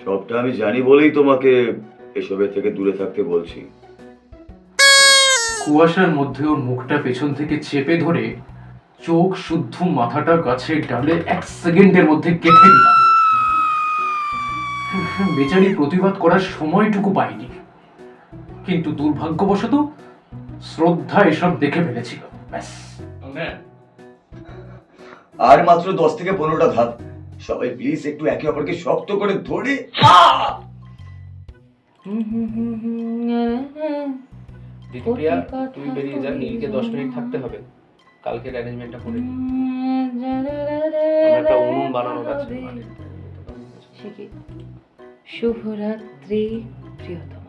সবটা আমি জানি বলেই তোমাকে এসবের থেকে দূরে থাকতে বলছি। কুয়াশার মধ্যে ওর মুখটা পেছন থেকে চেপে ধরে চোখ শুদ্ধ মাথাটা গাছের ডালে 1 সেকেন্ডের মধ্যে গেঁথে দিলাম। বেচারি প্রতিবাদ করার সময়টুকু পাইনি, কিন্তু দুর্ভাগ্যবশত শ্রদ্ধা এসব দেখে ফেলেছিল। ব্যাস। আর মাত্র 10 থেকে 15টা ধাপ। সবাই প্লিজ একটু একে অপরকে শক্ত করে ধরে দিদিপ্রিয়া, তুই বেরিয়ে যা, নীলকে 10 মিনিট থাকতে হবে। কালকের অ্যারেঞ্জমেন্টটা করে দিই। আমার একটা উনুন বানানোর আছে। শুভরাত্রি প্রিয়তম।